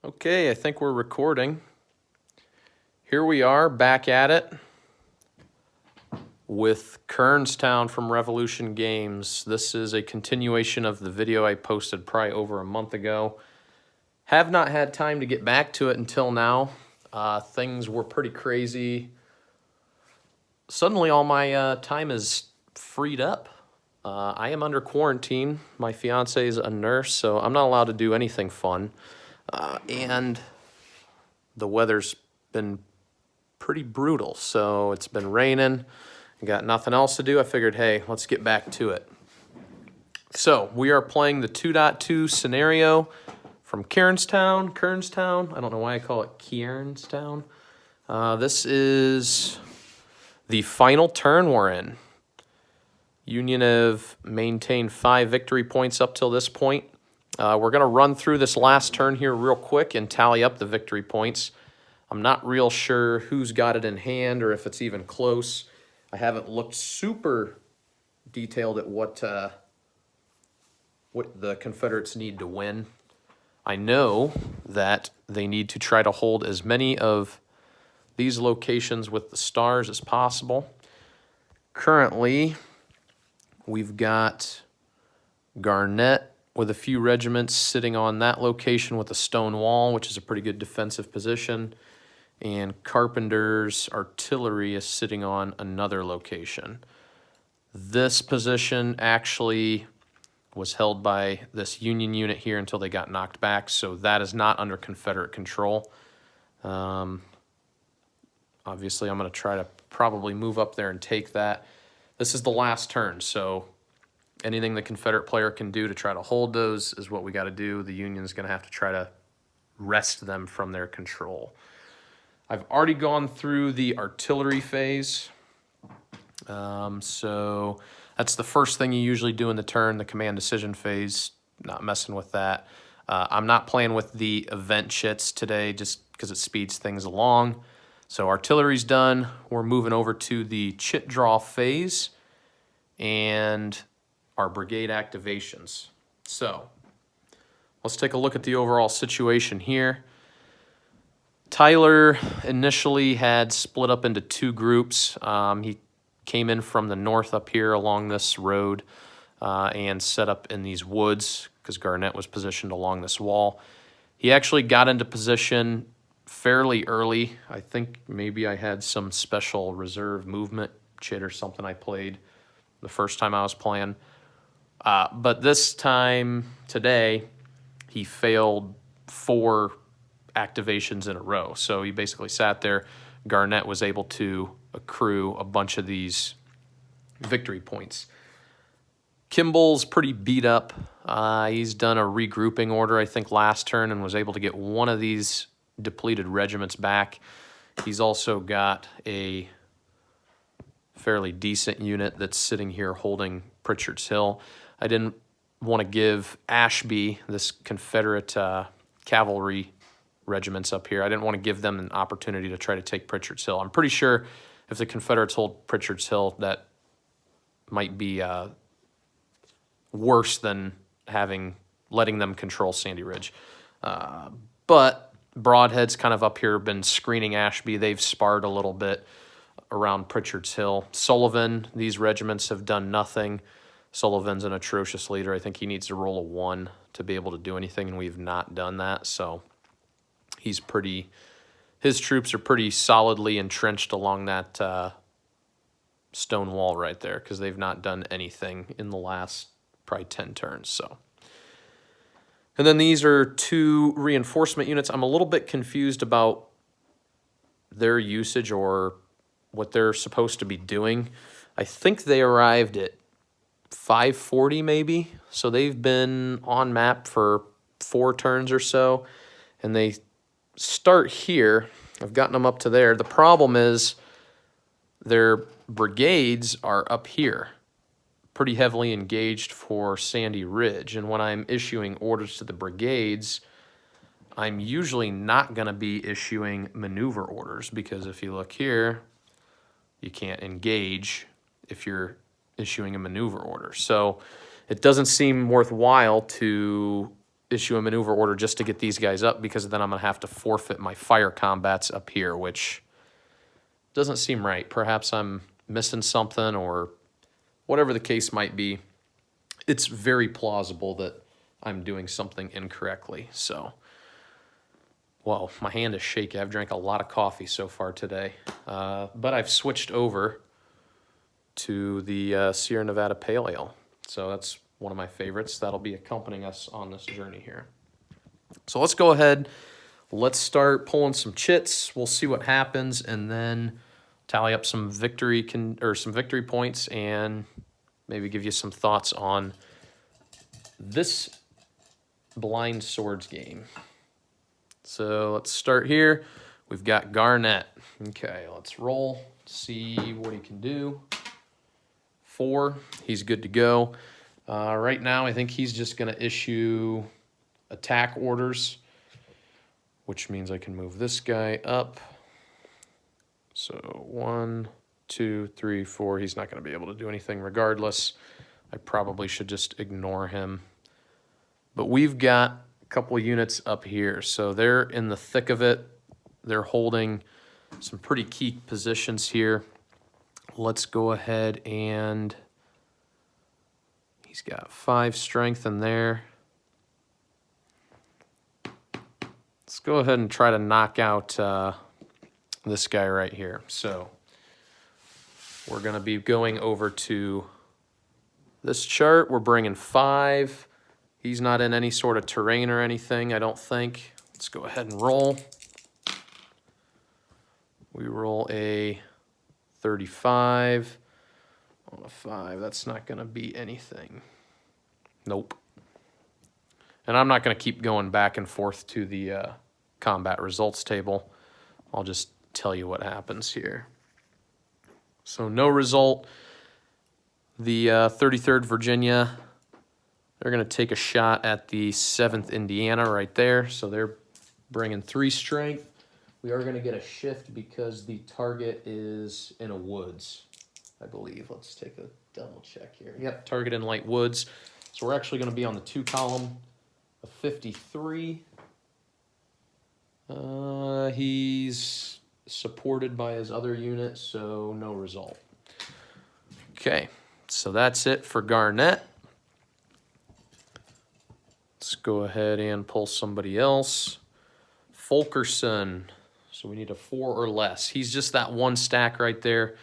Okay, I think we're recording. Here we are, back at it with Kernstown from Revolution Games. This is a continuation of the video I posted probably over a month ago. Have not had time to get back to it until now. Things were pretty crazy. Suddenly all my time is freed up. I am under quarantine. My fiance is a nurse, so I'm not allowed to do anything fun. And the weather's been pretty brutal, so it's been raining. I got nothing else to do. I figured, hey, let's get back to it. So we are playing the 2.2 scenario from Kernstown. I don't know why I call it Kernstown. This is the final turn we're in. Union have maintained 5 victory points up till this point. We're going to run through this last turn here real quick and tally up the victory points. I'm not real sure who's got it in hand or if it's even close. I haven't looked super detailed at what the Confederates need to win. I know that they need to try to hold as many of these locations with the stars as possible. Currently, we've got Garnett with a few regiments sitting on that location with a stone wall, which is a pretty good defensive position. And Carpenter's artillery is sitting on another location. This position actually was held by this Union unit here until they got knocked back, so that is not under Confederate control. Obviously, I'm going to try to probably move up there and take that. This is the last turn, so anything the Confederate player can do to try to hold those is what we got to do. The Union's going to have to try to wrest them from their control. I've already gone through the artillery phase. So that's the first thing you usually do in the turn, the command decision phase. Not messing with that. I'm not playing with the event chits today just because it speeds things along. So artillery's done. We're moving over to the chit draw phase and our brigade activations. So let's take a look at the overall situation here. Tyler initially had split up into 2 groups. He came in from the north up here along this road and set up in these woods because Garnett was positioned along this wall. He actually got into position fairly early. I think maybe I had some special reserve movement chit or something I played the first time I was playing. But this time today, he failed 4 activations in a row. So he basically sat there. Garnett was able to accrue a bunch of these victory points. Kimball's pretty beat up. He's done a regrouping order, I think, last turn and was able to get one of these depleted regiments back. He's also got a fairly decent unit that's sitting here holding Pritchard's Hill. I didn't want to give Ashby, this Confederate cavalry regiments up here, I didn't want to give them an opportunity to try to take Pritchard's Hill. I'm pretty sure if the Confederates hold Pritchard's Hill, that might be worse than letting them control Sandy Ridge. But Broadhead's kind of up here, been screening Ashby. They've sparred a little bit around Pritchard's Hill. Sullivan, these regiments have done nothing. Sullivan's an atrocious leader. I think he needs to roll a 1 to be able to do anything, and we've not done that. So his troops are pretty solidly entrenched along that stone wall right there because they've not done anything in the last probably 10 turns. So, and then these are 2 reinforcement units. I'm a little bit confused about their usage or what they're supposed to be doing. I think they arrived at 540 maybe, so they've been on map for 4 turns or so, and they start here. I've gotten them up to there. The problem is their brigades are up here, pretty heavily engaged for Sandy Ridge, and when I'm issuing orders to the brigades, I'm usually not going to be issuing maneuver orders because if you look here, you can't engage if you're issuing a maneuver order. So it doesn't seem worthwhile to issue a maneuver order just to get these guys up, because then I'm going to have to forfeit my fire combats up here, which doesn't seem right. Perhaps I'm missing something, or whatever the case might be. It's very plausible that I'm doing something incorrectly. So, whoa, my hand is shaky. I've drank a lot of coffee so far today. But I've switched over to the Sierra Nevada Pale Ale. So that's one of my favorites. That'll be accompanying us on this journey here. So let's go ahead. Let's start pulling some chits. We'll see what happens, and then tally up some victory points, and maybe give you some thoughts on this blind swords game. So let's start here. We've got Garnett. Okay, let's roll. See what he can do. 4. He's good to go. Right now, I think he's just going to issue attack orders, which means I can move this guy up. So 1, 2, 3, 4. He's not going to be able to do anything regardless. I probably should just ignore him. But we've got a couple of units up here. So they're in the thick of it. They're holding some pretty key positions here. Let's go ahead and he's got 5 strength in there. Let's go ahead and try to knock out this guy right here. So we're going to be going over to this chart. We're bringing 5. He's not in any sort of terrain or anything, I don't think. Let's go ahead and roll. We roll a 35 on a 5. That's not going to be anything. Nope. And I'm not going to keep going back and forth to the combat results table. I'll just tell you what happens here. So no result. The 33rd Virginia, they're going to take a shot at the 7th Indiana right there. So they're bringing 3 strength. We are going to get a shift because the target is in a woods, I believe. Let's take a double check here. Yep, target in light woods. So we're actually going to be on the 2 column of 53. He's supported by his other unit, so no result. Okay, so that's it for Garnett. Let's go ahead and pull somebody else. Fulkerson. So we need a 4 or less. He's just that 1 stack right there.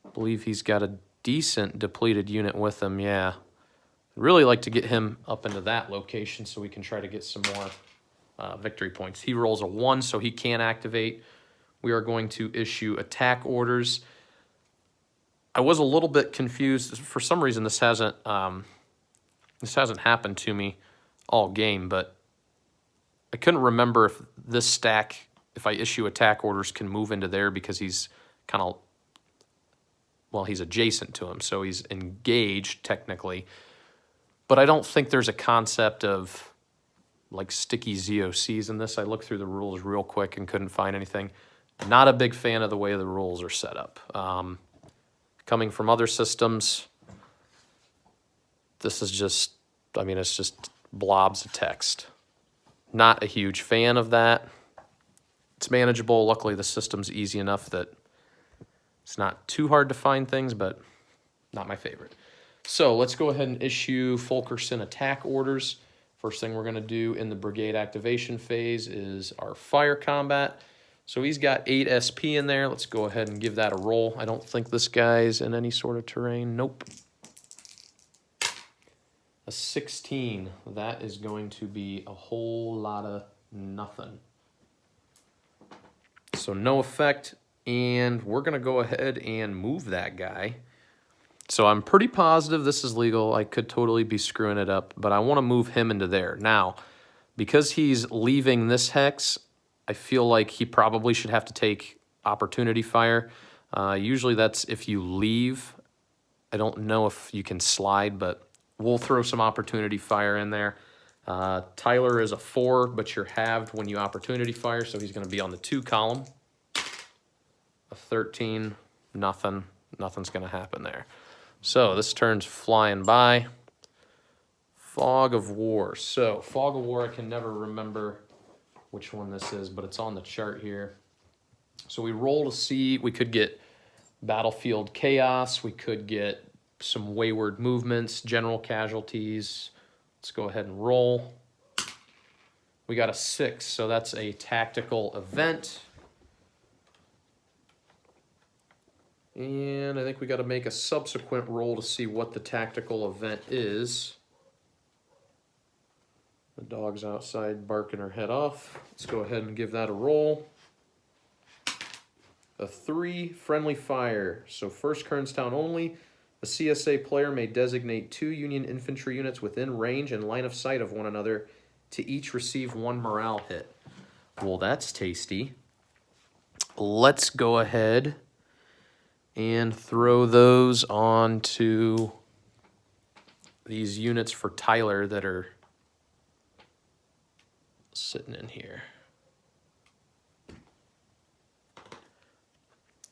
I believe he's got a decent depleted unit with him, yeah. I'd really like to get him up into that location so we can try to get some more victory points. He rolls a 1, so he can't activate. We are going to issue attack orders. I was a little bit confused. For some reason, this hasn't happened to me all game, but I couldn't remember if this stack, if I issue attack orders, can move into there because he's kind of, well, he's adjacent to him, so he's engaged technically. But I don't think there's a concept of like sticky ZOCs in this. I looked through the rules real quick and couldn't find anything. Not a big fan of the way the rules are set up. Coming from other systems, this is just, I mean, it's just blobs of text. Not a huge fan of that. It's manageable. Luckily, the system's easy enough that it's not too hard to find things, but not my favorite. So let's go ahead and issue Fulkerson attack orders. First thing we're going to do in the brigade activation phase is our fire combat. So he's got 8 SP in there. Let's go ahead and give that a roll. I don't think this guy's in any sort of terrain. Nope. A 16. That is going to be a whole lot of nothing. So no effect, and we're going to go ahead and move that guy. So I'm pretty positive this is legal. I could totally be screwing it up, but I want to move him into there. Now, because he's leaving this hex, I feel like he probably should have to take opportunity fire. Usually that's if you leave. I don't know if you can slide, but we'll throw some opportunity fire in there. Tyler is a 4, but you're halved when you opportunity fire, so he's going to be on the 2 column. A 13, nothing. Nothing's going to happen there. So this turn's flying by. Fog of War. So, Fog of War, I can never remember which one this is, but it's on the chart here. So we roll to see, we could get Battlefield Chaos, we could get some wayward movements, general casualties. Let's go ahead and roll. We got a 6, so that's a tactical event. And I think we got to make a subsequent roll to see what the tactical event is. The dog's outside barking her head off. Let's go ahead and give that a roll. A 3, friendly fire. So first Kernstown only. A CSA player may designate 2 Union infantry units within range and line of sight of one another to each receive 1 morale hit. Well, that's tasty. Let's go ahead and throw those onto these units for Tyler that are sitting in here.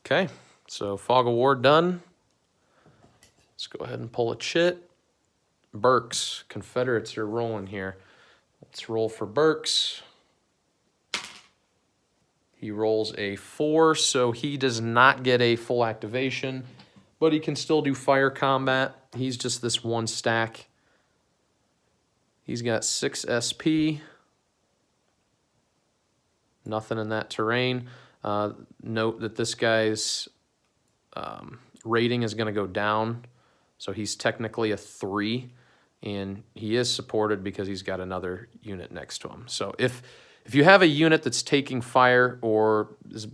Okay, so Fog of War done. Let's go ahead and pull a chit. Burks, Confederates are rolling here. Let's roll for Burks. He rolls a 4, so he does not get a full activation, but he can still do fire combat. He's just this 1 stack. He's got 6 SP. Nothing in that terrain. Note that this guy's rating is going to go down, so he's technically a 3, and he is supported because he's got another unit next to him. So if you have a unit that's taking fire or is,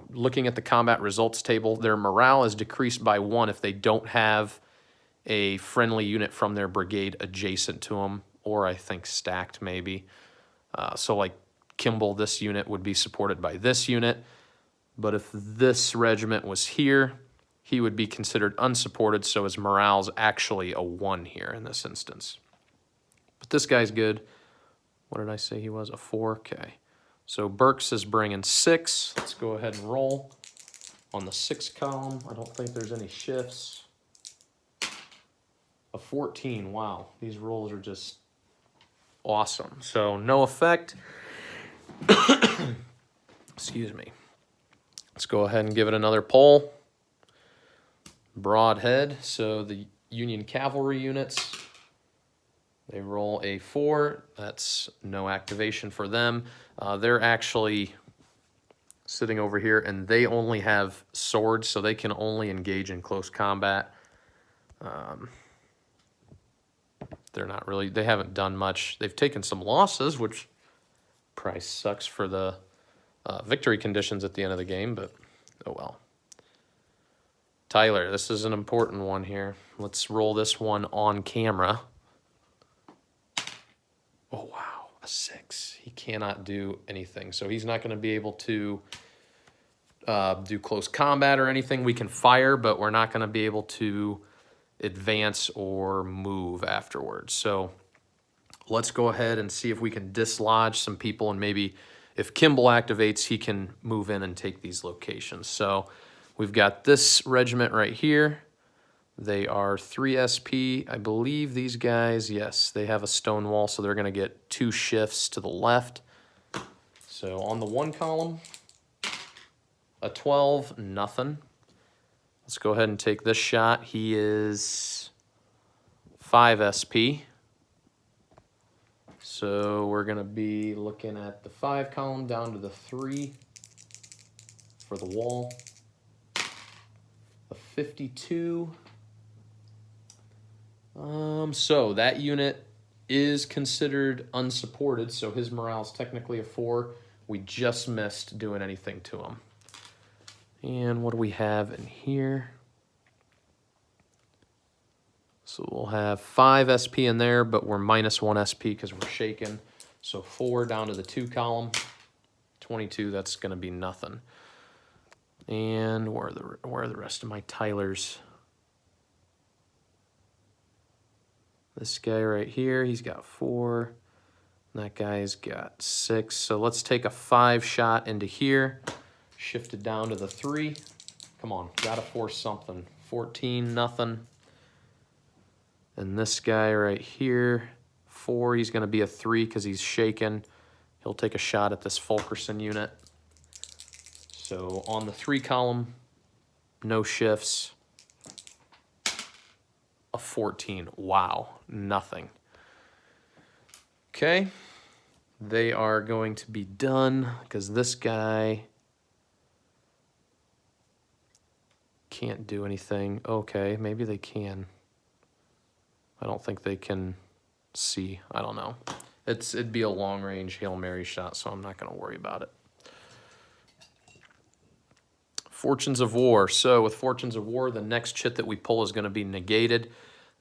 looking at the combat results table, their morale is decreased by 1 if they don't have a friendly unit from their brigade adjacent to them, or I think stacked maybe. So like Kimball, this unit would be supported by this unit, but if this regiment was here, he would be considered unsupported, so his morale's actually a 1 here in this instance. But this guy's good. What did I say he was? A 4? Okay. So Burks is bringing 6. Let's go ahead and roll on the 6 column. I don't think there's any shifts. A 14. Wow. These rolls are just awesome. So no effect. Excuse me. Let's go ahead and give it another pull. Broadhead. So the Union cavalry units, they roll a 4. That's no activation for them. They're actually sitting over here, and they only have swords, so they can only engage in close combat. They're not really, they haven't done much. They've taken some losses, which probably sucks for the victory conditions at the end of the game, but oh well. Tyler, this is an important one here. Let's roll this one on camera. Oh, wow, a 6. He cannot do anything, so he's not going to be able to do close combat or anything. We can fire, but we're not going to be able to advance or move afterwards. So let's go ahead and see if we can dislodge some people, and maybe if Kimball activates, he can move in and take these locations. So we've got this regiment right here. They are 3 SP. I believe these guys, yes, they have a stone wall, so they're going to get 2 shifts to the left. So on the 1 column, a 12, nothing. Let's go ahead and take this shot. He is 5 SP. So we're going to be looking at the 5 column down to the 3 for the wall. A 52. So that unit is considered unsupported, so his morale is technically a 4. We just missed doing anything to him. And what do we have in here? So we'll have 5 SP in there, but we're minus 1 SP because we're shaken. So 4 down to the 2 column. 22, that's going to be nothing. And where are the rest of my Tylers? This guy right here, he's got 4. That guy's got 6. So let's take a 5 shot into here. Shift it down to the 3. Come on, gotta force something. 14, nothing. And this guy right here, 4, he's going to be a 3 because he's shaken. He'll take a shot at this Fulkerson unit. So on the 3 column, no shifts. A 14. Wow, nothing. Okay, they are going to be done because this guy can't do anything. Okay, maybe they can. I don't think they can see. I don't know. It'd be a long-range Hail Mary shot, so I'm not going to worry about it. Fortunes of War. So with Fortunes of War, the next chit that we pull is going to be negated.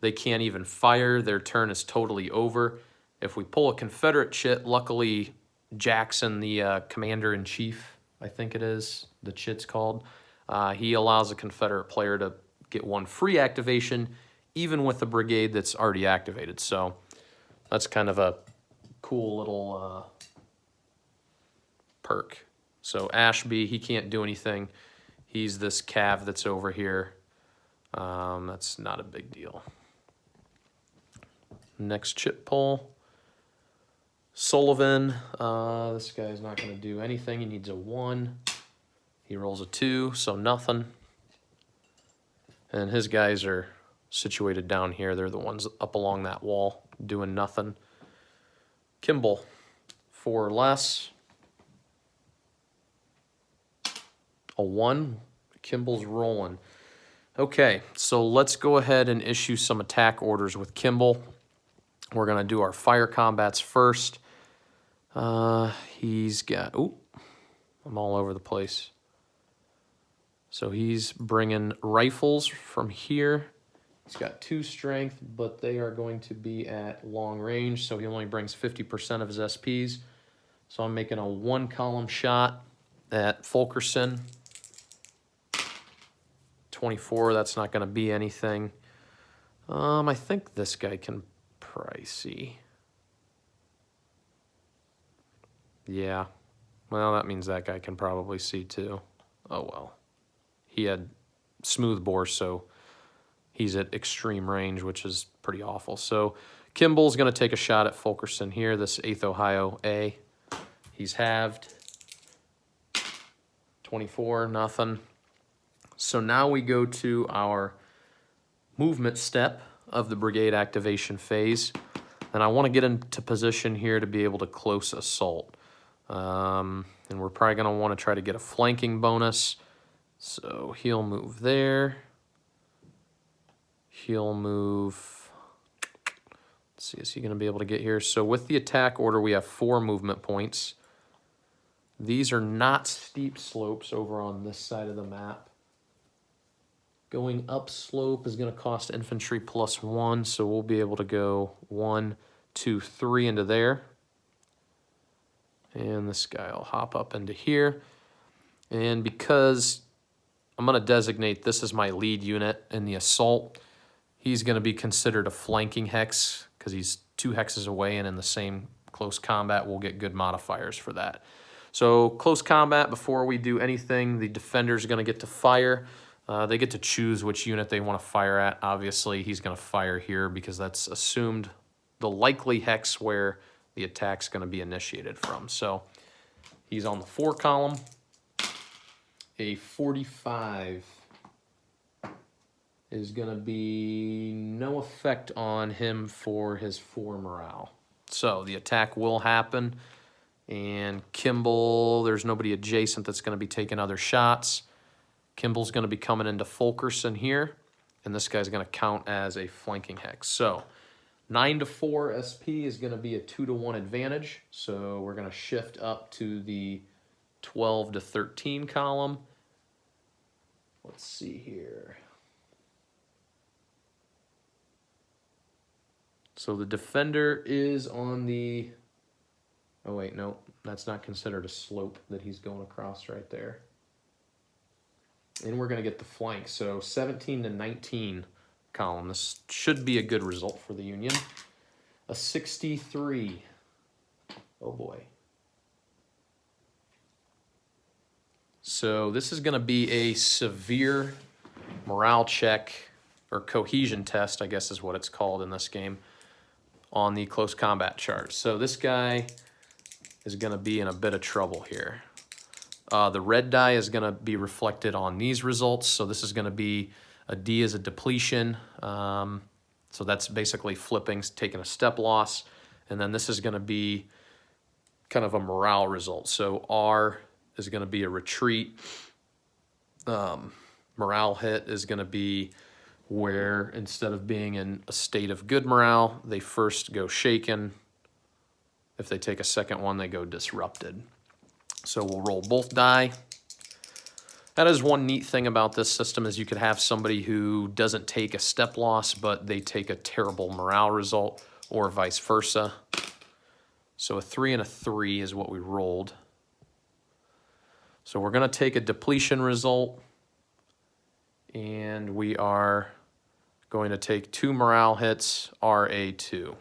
They can't even fire. Their turn is totally over. If we pull a Confederate chit, luckily Jackson, the commander-in-chief, I think it is, the chit's called, he allows a Confederate player to get 1 free activation, even with the brigade that's already activated. So that's kind of a cool little perk. So Ashby, he can't do anything. He's this cav that's over here. That's not a big deal. Next chip pull. Sullivan, this guy's not going to do anything. He needs a 1. He rolls a 2, so nothing. And his guys are situated down here. They're the ones up along that wall doing nothing. Kimball, 4 or less. A 1. Kimball's rolling. Okay, so let's go ahead and issue some attack orders with Kimball. We're going to do our fire combats first. He's got... Ooh, I'm all over the place. So he's bringing rifles from here. He's got 2 strength, but they are going to be at long range, so he only brings 50% of his SPs. So I'm making a 1 column shot at Fulkerson. 24, that's not going to be anything. I think this guy can probably see. Yeah. Well, that means that guy can probably see too. Oh well. He had smooth bore, so he's at extreme range, which is pretty awful. So Kimball's going to take a shot at Fulkerson here, this 8th Ohio A. He's halved. 24, nothing. So now we go to our movement step of the brigade activation phase. And I want to get into position here to be able to close assault. And we're probably going to want to try to get a flanking bonus. So he'll move there. He'll move. Let's see, is he going to be able to get here? So with the attack order, we have 4 movement points. These are not steep slopes over on this side of the map. Going up slope is going to cost infantry +1, so we'll be able to go 1, 2, 3 into there. And this guy will hop up into here. And because I'm going to designate this as my lead unit in the assault, he's going to be considered a flanking hex because he's 2 hexes away, and in the same close combat, we'll get good modifiers for that. So close combat, before we do anything, the defender's going to get to fire. They get to choose which unit they want to fire at. Obviously, he's going to fire here because that's assumed the likely hex where the attack's going to be initiated from. So he's on the 4 column. A 45 is going to be no effect on him for his 4 morale. So the attack will happen. And Kimball, there's nobody adjacent that's going to be taking other shots. Kimball's going to be coming into Fulkerson here, and this guy's going to count as a flanking hex. So 9 to 4 SP is going to be a 2 to 1 advantage. So we're going to shift up to the 12 to 13 column. Let's see here. So the defender is on the... Oh, wait, no, that's not considered a slope that he's going across right there. And we're going to get the flank. So 17 to 19 column. This should be a good result for the Union. A 63. Oh, boy. So this is going to be a severe morale check or cohesion test, I guess is what it's called in this game, on the close combat chart. So this guy is going to be in a bit of trouble here. The red die is going to be reflected on these results. So this is going to be a D as a depletion. So that's basically flipping, taking a step loss. And then this is going to be kind of a morale result. So R is going to be a retreat. Morale hit is going to be where instead of being in a state of good morale, they first go shaken. If they take a second one, they go disrupted. So we'll roll both die. That is one neat thing about this system is you could have somebody who doesn't take a step loss, but they take a terrible morale result, or vice versa. So a 3 and a 3 is what we rolled. So we're going to take a depletion result, and we are going to take 2 morale hits, RA2.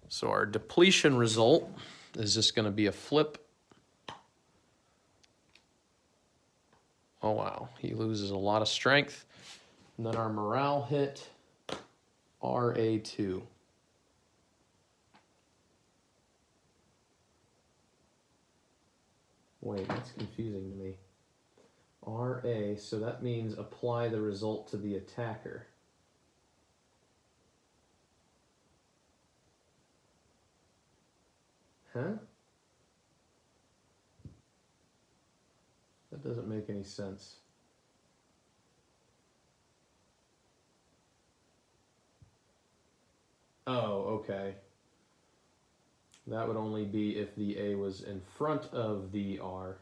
So our depletion result is just going to be a flip. Oh wow, he loses a lot of strength. And then our morale hit, RA2. Wait, that's confusing to me. RA, so that means apply the result to the attacker. Huh? That doesn't make any sense. Oh, okay. That would only be if the A was in front of the R.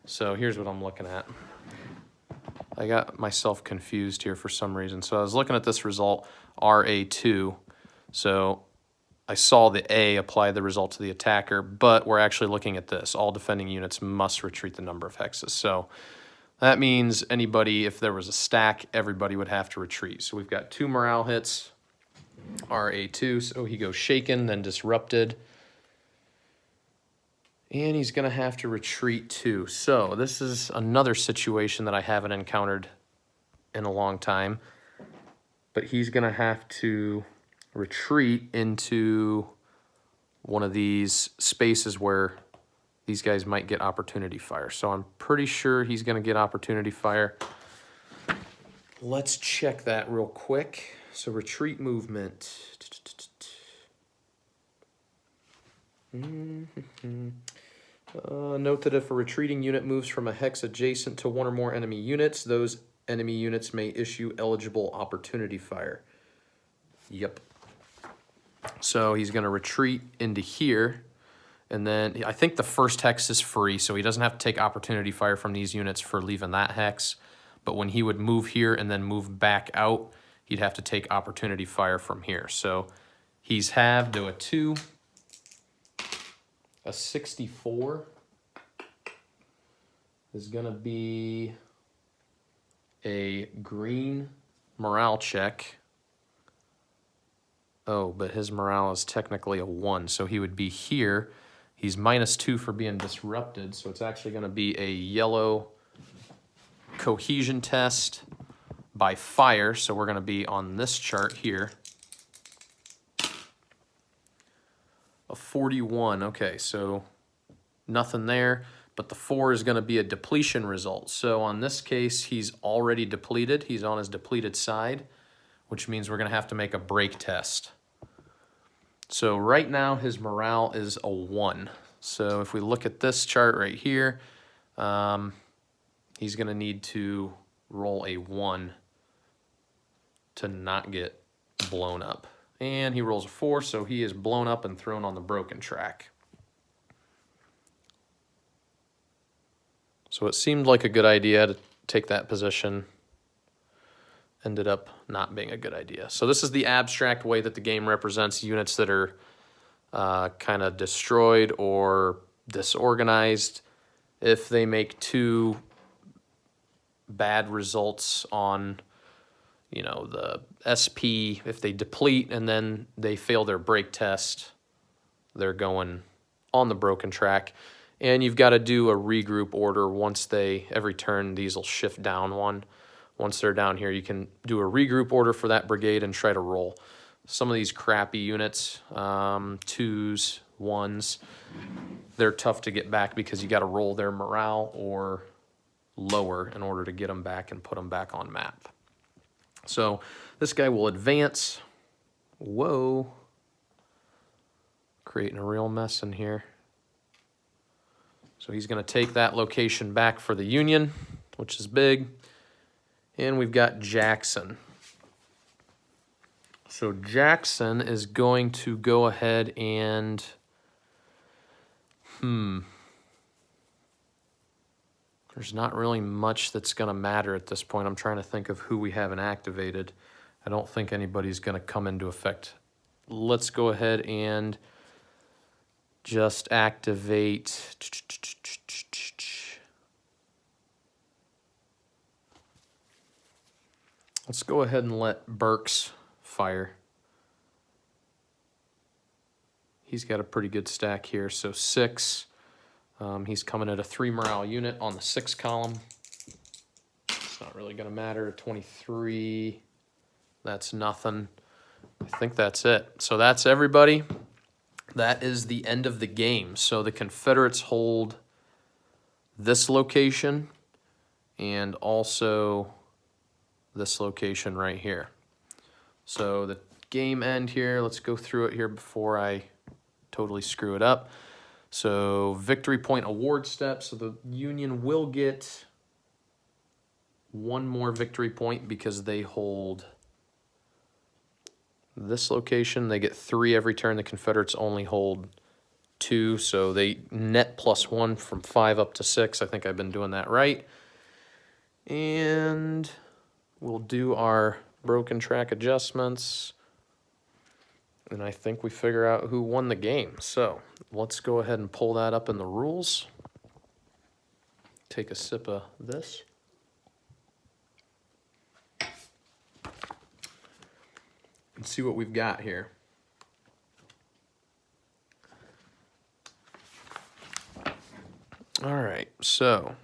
So here's what I'm looking at. I got myself confused here for some reason. So I was looking at this result, RA2. So I saw the A apply the result to the attacker, but we're actually looking at this. All defending units must retreat the number of hexes. So that means anybody, if there was a stack, everybody would have to retreat. So we've got 2 morale hits, RA2, so he goes shaken, then disrupted. And he's going to have to retreat too. So this is another situation that I haven't encountered in a long time. But he's going to have to retreat into one of these spaces where these guys might get opportunity fire. So I'm pretty sure he's going to get opportunity fire. Let's check that real quick. So retreat movement. Note that if a retreating unit moves from a hex adjacent to one or more enemy units, those enemy units may issue eligible opportunity fire. Yep. So he's going to retreat into here, and then I think the first hex is free, so he doesn't have to take opportunity fire from these units for leaving that hex. But when he would move here and then move back out, he'd have to take opportunity fire from here. So he's halved to a 2. A 64 is going to be a green morale check. Oh, but his morale is technically a 1, so he would be here. He's -2 for being disrupted, so it's actually going to be a yellow cohesion test by fire, so we're going to be on this chart here. A 41, okay, so nothing there, but the 4 is going to be a depletion result. So on this case, he's already depleted. He's on his depleted side, which means we're going to have to make a break test. So right now, his morale is a 1. So if we look at this chart right here, he's going to need to roll a 1 to not get blown up. And he rolls a 4, so he is blown up and thrown on the broken track. So it seemed like a good idea to take that position. Ended up not being a good idea. So this is the abstract way that the game represents units that are kind of destroyed or disorganized. If they make 2 bad results on, you know, the SP, if they deplete and then they fail their break test, they're going on the broken track. And you've got to do a regroup order once every turn these will shift down one. Once they're down here, you can do a regroup order for that brigade and try to roll. Some of these crappy units, 2s, 1s, they're tough to get back because you got to roll their morale or lower in order to get them back and put them back on map. So this guy will advance. Whoa. Creating a real mess in here. So he's going to take that location back for the Union, which is big. And we've got Jackson. So Jackson is going to go ahead and... There's not really much that's going to matter at this point. I'm trying to think of who we haven't activated. I don't think anybody's going to come into effect. Let's go ahead and just activate... Let's go ahead and let Burks fire. He's got a pretty good stack here, so 6. He's coming at a 3 morale unit on the 6 column. It's not really going to matter. 23, that's nothing. I think that's it. So that's everybody. That is the end of the game. So the Confederates hold this location and also this location right here. So the game end here, let's go through it here before I totally screw it up. So victory point award step. So the Union will get 1 more victory point because they hold this location. They get 3 every turn. The Confederates only hold 2. So they net +1 from 5 up to 6. I think I've been doing that right. And we'll do our broken track adjustments. And I think we figure out who won the game. So let's go ahead and pull that up in the rules. Take a sip of this. And see what we've got here. All right, so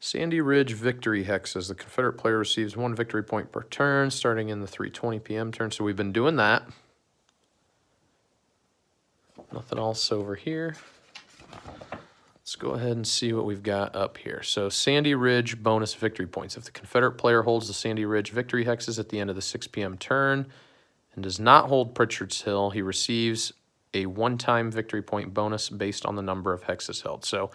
Sandy Ridge victory hexes. The Confederate player receives 1 victory point per turn, starting in the 3:20 p.m. turn. So we've been doing that. Nothing else over here. Let's go ahead and see what we've got up here. So Sandy Ridge bonus victory points. If the Confederate player holds the Sandy Ridge victory hexes at the end of the 6 p.m. turn and does not hold Pritchard's Hill, he receives a 1-time victory point bonus based on the number of hexes held. So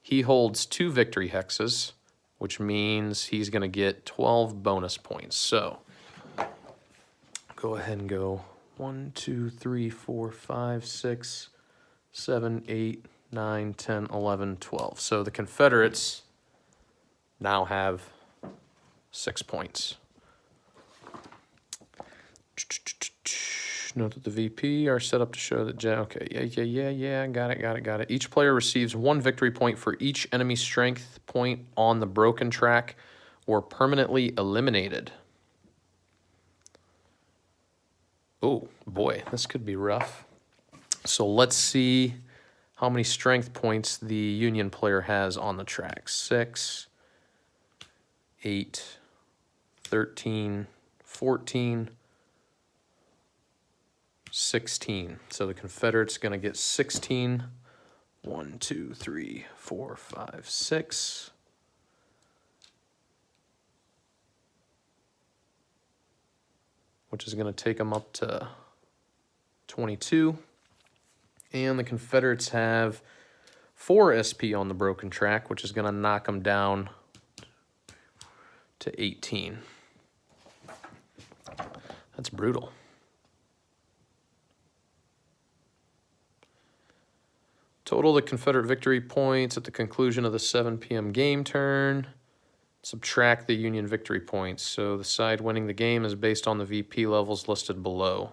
he holds 2 victory hexes, which means he's going to get 12 bonus points. So go ahead and go 1, 2, 3, 4, 5, 6, 7, 8, 9, 10, 11, 12. So the Confederates now have 6 points. Note that the VP are set up to show that... Okay, yeah, got it. Each player receives 1 victory point for each enemy strength point on the broken track or permanently eliminated. Oh, boy, this could be rough. So let's see how many strength points the Union player has on the track. 6, 8, 13, 14, 16. So the Confederates going to get 16. 1, 2, 3, 4, 5, 6. Which is going to take them up to 22. And the Confederates have 4 SP on the broken track, which is going to knock them down to 18. That's brutal. Total the Confederate victory points at the conclusion of the 7 p.m. game turn. Subtract the Union victory points. So the side winning the game is based on the VP levels listed below.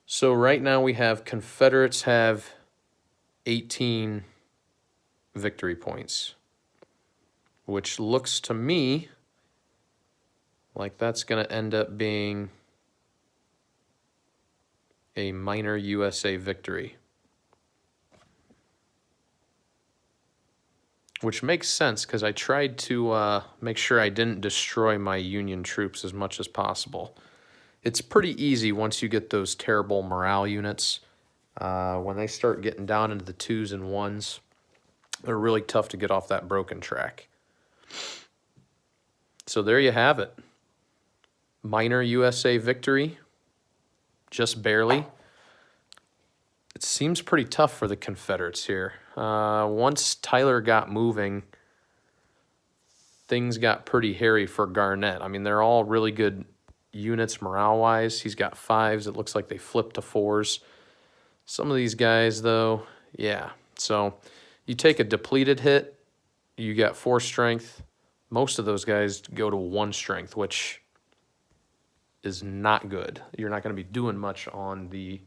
So right now we have Confederates have 18 victory points, which looks to me like that's going to end up being a minor USA victory. which makes sense because I tried to make sure I didn't destroy my Union troops as much as possible. It's pretty easy once you get those terrible morale units. When they start getting down into the 2s and 1s, they're really tough to get off that broken track. So there you have it. Minor USA victory, just barely. It seems pretty tough for the Confederates here. Once Tyler got moving, things got pretty hairy for Garnett. I mean, they're all really good units morale-wise. He's got 5s. It looks like they flipped to 4s. Some of these guys, though, yeah. So you take a depleted hit, you got 4 strength. Most of those guys go to 1 strength, which is not good. You're not going to be doing much on the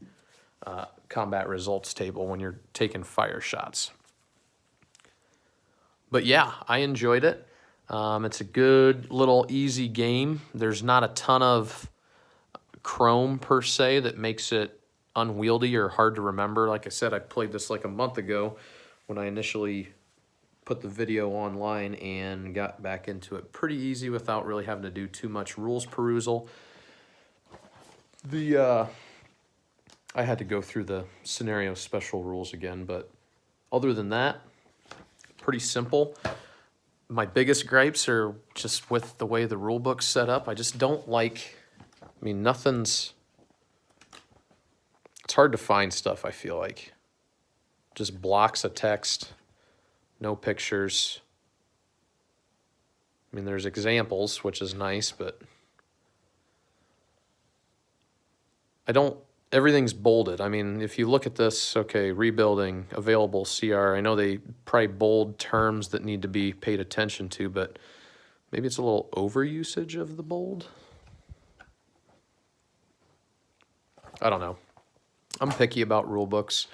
combat results table when you're taking fire shots. But yeah, I enjoyed it. It's a good little easy game. There's not a ton of chrome per se that makes it unwieldy or hard to remember. Like I said, I played this like a month ago when I initially put the video online and got back into it. Pretty easy without really having to do too much rules perusal. I had to go through the scenario special rules again, but other than that, pretty simple. My biggest gripes are just with the way the rule book's set up. I just don't like, I mean, it's hard to find stuff, I feel like. Just blocks of text, no pictures. I mean, there's examples, which is nice, but everything's bolded. I mean, if you look at this, okay, rebuilding, available CR, I know they probably bold terms that need to be paid attention to, but maybe it's a little overusage of the bold. I don't know. I'm picky about rule books.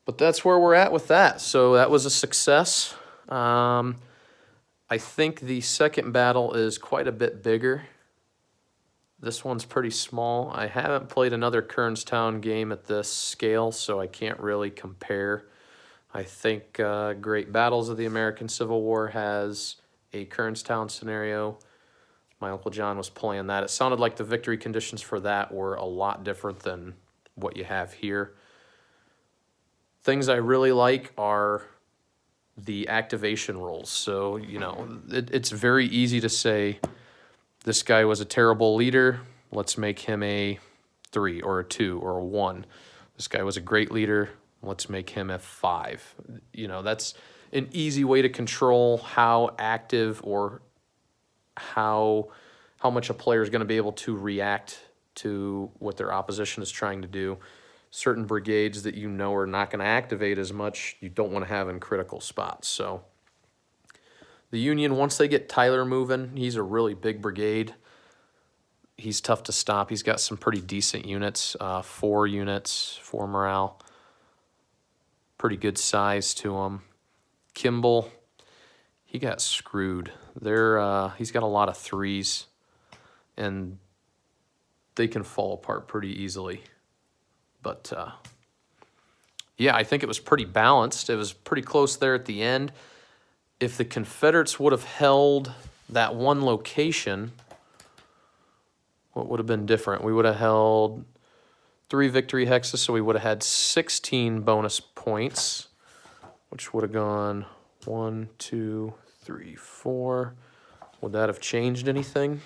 But that's where we're at with that. So that was a success. I think the second battle is quite a bit bigger. This one's pretty small. I haven't played another Kernstown game at this scale, so I can't really compare. I think Great Battles of the American Civil War has a Kernstown scenario. My Uncle John was playing that. It sounded like the victory conditions for that were a lot different than what you have here. Things I really like are the activation rules. So, you know, it's very easy to say, this guy was a terrible leader, let's make him a 3 or a 2 or a 1. This guy was a great leader, let's make him a 5. You know, that's an easy way to control how active or how much a player is going to be able to react to what their opposition is trying to do. Certain brigades that you know are not going to activate as much, you don't want to have in critical spots. So the Union, once they get Tyler moving, he's a really big brigade. He's tough to stop. He's got some pretty decent units, 4 units, 4 morale. Pretty good size to him. Kimball, he got screwed. He's got a lot of 3s, and they can fall apart pretty easily. But, yeah, I think it was pretty balanced. It was pretty close there at the end. If the Confederates would have held that one location, what would have been different? We would have held 3 victory hexes, so we would have had 16 bonus points, which would have gone 1, 2, 3, 4. Would that have changed anything?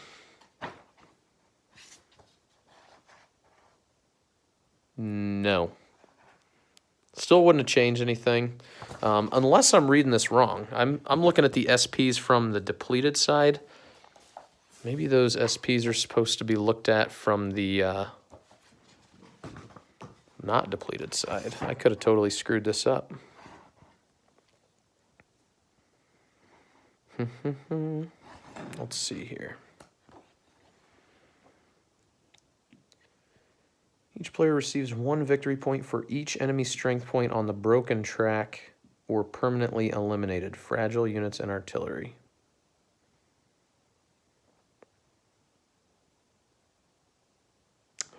No. Still wouldn't have changed anything, unless I'm reading this wrong. I'm looking at the SPs from the depleted side. Maybe those SPs are supposed to be looked at from the not depleted side. I could have totally screwed this up. Let's see here. Each player receives 1 victory point for each enemy strength point on the broken track or permanently eliminated fragile units and artillery.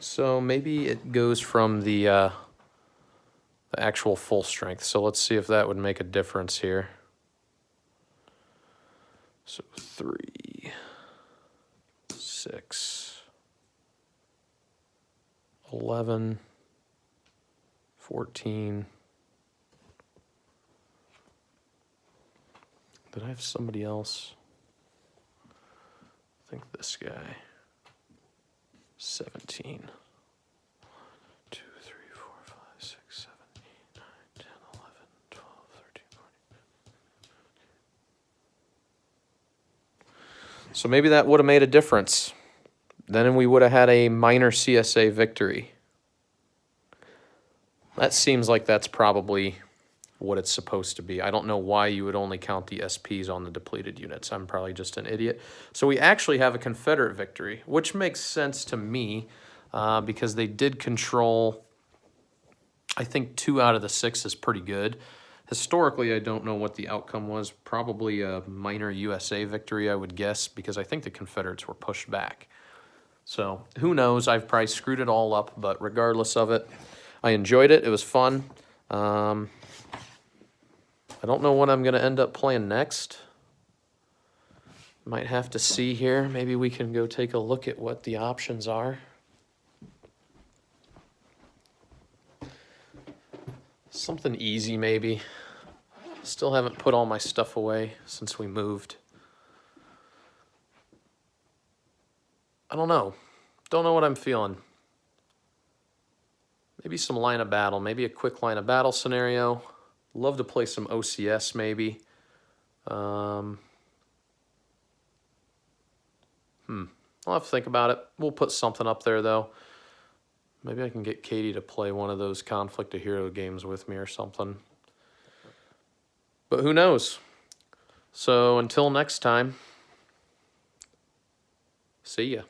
So maybe it goes from the actual full strength. So let's see if that would make a difference here. So 3, 6, 11, 14. Did I have somebody else? I think this guy. 17. 2, 3, 4, 5, 6, 7, 8, 9, 10, 11, 12, 13, 14. So maybe that would have made a difference. Then we would have had a minor CSA victory. That seems like that's probably what it's supposed to be. I don't know why you would only count the SPs on the depleted units. I'm probably just an idiot. So we actually have a Confederate victory, which makes sense to me because they did control, I think 2 out of the 6 is pretty good. Historically, I don't know what the outcome was. Probably a minor USA victory, I would guess, because I think the Confederates were pushed back. So who knows? I've probably screwed it all up, but regardless of it, I enjoyed it. It was fun. I don't know what I'm going to end up playing next. Might have to see here. Maybe we can go take a look at what the options are. Something easy, maybe. Still haven't put all my stuff away since we moved. I don't know. Don't know what I'm feeling. Maybe some line of battle. Maybe a quick line of battle scenario. Love to play some OCS, maybe. I'll have to think about it. We'll put something up there, though. Maybe I can get Katie to play one of those Conflict of Hero games with me or something. But who knows? So until next time, see ya.